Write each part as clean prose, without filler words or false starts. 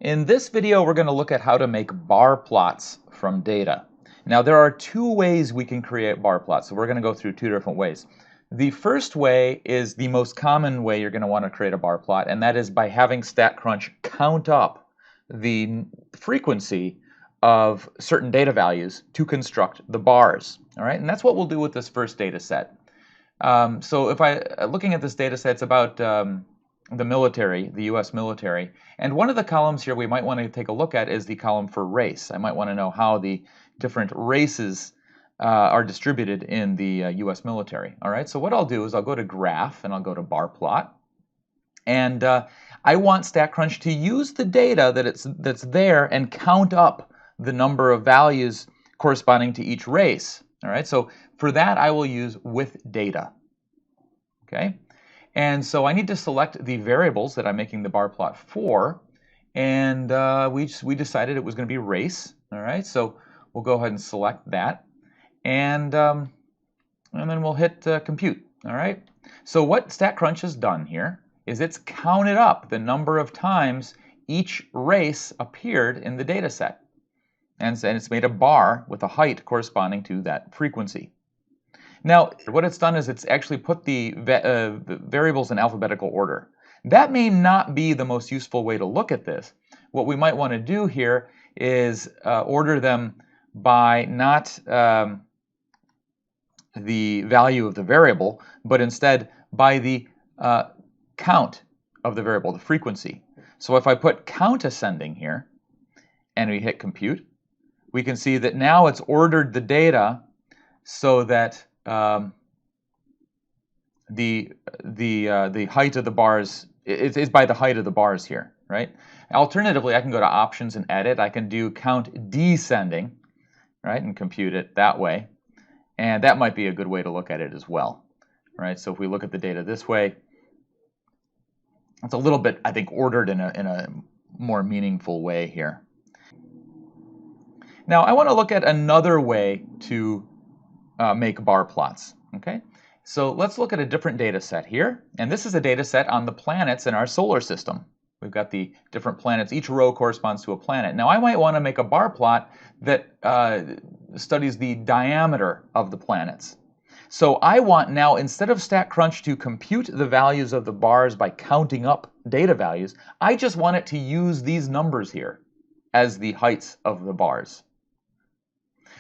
In this video, we're going to look at how to make bar plots from data. Now, there are two ways we can create bar plots, so we're going to go through two different ways. The first way is the most common way you're going to want to create a bar plot, and that is by having StatCrunch count up the frequency of certain data values to construct the bars. All right, and that's what we'll do with this first data set. So if looking at this data set, it's about the military, the U.S. military. And one of the columns here we might want to take a look at is the column for race. I might want to know how the different races are distributed in the U.S. military. All right, so what I'll do is I'll go to Graph and I'll go to Bar Plot. And I want StatCrunch to use the data that's there and count up the number of values corresponding to each race. All right, so for that I will use with data. Okay, and so I need to select the variables that I'm making the bar plot for, and we decided it was going to be race. All right, so we'll go ahead and select that, and then we'll hit compute. All right, so what StatCrunch has done here is it's counted up the number of times each race appeared in the data set. And it's made a bar with a height corresponding to that frequency. Now, what it's done is it's actually put the variables in alphabetical order. That may not be the most useful way to look at this. What we might want to do here is order them by not the value of the variable, but instead by the count of the variable, the frequency. So if I put count ascending here, and we hit compute, we can see that now it's ordered the data so that the height of the bars is by the height of the bars here, right? Alternatively, I can go to Options and Edit. I can do count descending, right, and compute it that way. And that might be a good way to look at it as well, right? So if we look at the data this way, it's a little bit, I think, ordered in a more meaningful way here. Now, I want to look at another way to make bar plots. Okay, so let's look at a different data set here. And this is a data set on the planets in our solar system. We've got the different planets. Each row corresponds to a planet. Now, I might want to make a bar plot that studies the diameter of the planets. So I want now, instead of StatCrunch to compute the values of the bars by counting up data values, I just want it to use these numbers here as the heights of the bars.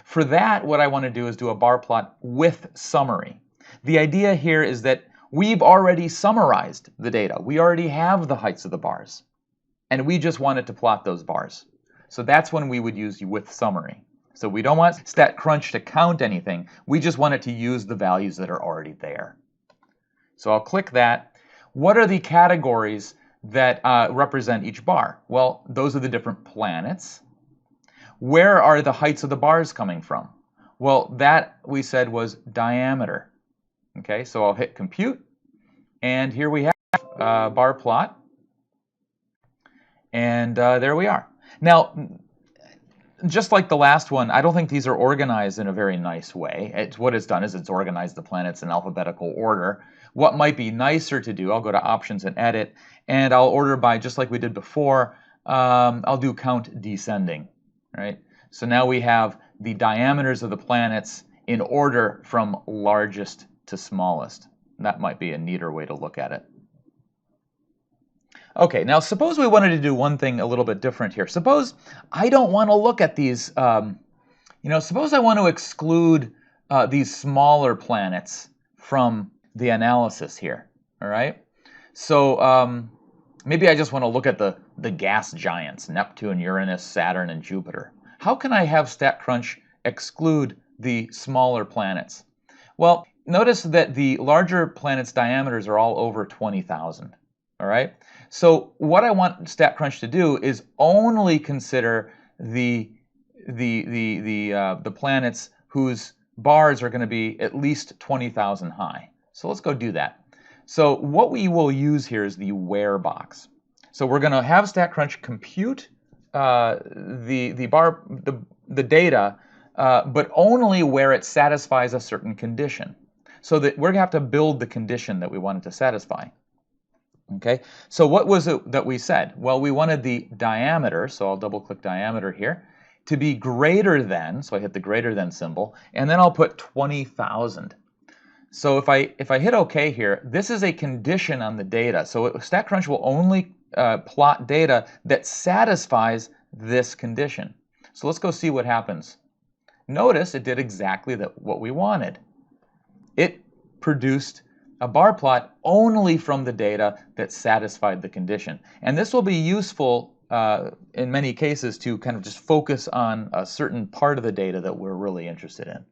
For that, what I want to do is do a bar plot with summary. The idea here is that we've already summarized the data. We already have the heights of the bars, and we just wanted to plot those bars. So that's when we would use with summary. So we don't want StatCrunch to count anything. We just want it to use the values that are already there. So I'll click that. What are the categories that represent each bar? Well, those are the different planets. Where are the heights of the bars coming from? Well, that we said was diameter. Okay, so I'll hit compute, and here we have bar plot, and there we are. Now, just like the last one, I don't think these are organized in a very nice way. What it's done is it's organized the planets in alphabetical order. What might be nicer to do, I'll go to Options and Edit, and I'll order by, just like we did before, I'll do count descending. Right? So now we have the diameters of the planets in order from largest to smallest. That might be a neater way to look at it. Okay, now suppose we wanted to do one thing a little bit different here. Suppose I don't want to look at these, suppose I want to exclude these smaller planets from the analysis here, all right? So maybe I just want to look at the gas giants, Neptune, Uranus, Saturn, and Jupiter. How can I have StatCrunch exclude the smaller planets? Well, notice that the larger planets' diameters are all over 20,000. All right. So what I want StatCrunch to do is only consider the planets whose bars are going to be at least 20,000 high. So let's go do that. So what we will use here is the where box. So we're going to have StatCrunch compute the data, but only where it satisfies a certain condition. So that we're going to have to build the condition that we want it to satisfy. Okay, so what was it that we said? Well, we wanted the diameter, so I'll double click diameter here, to be greater than, so I hit the greater than symbol, and then I'll put 20,000. So if I hit OK here, this is a condition on the data. So StatCrunch will only plot data that satisfies this condition. So let's go see what happens. Notice it did exactly what we wanted. It produced a bar plot only from the data that satisfied the condition. And this will be useful in many cases to kind of just focus on a certain part of the data that we're really interested in.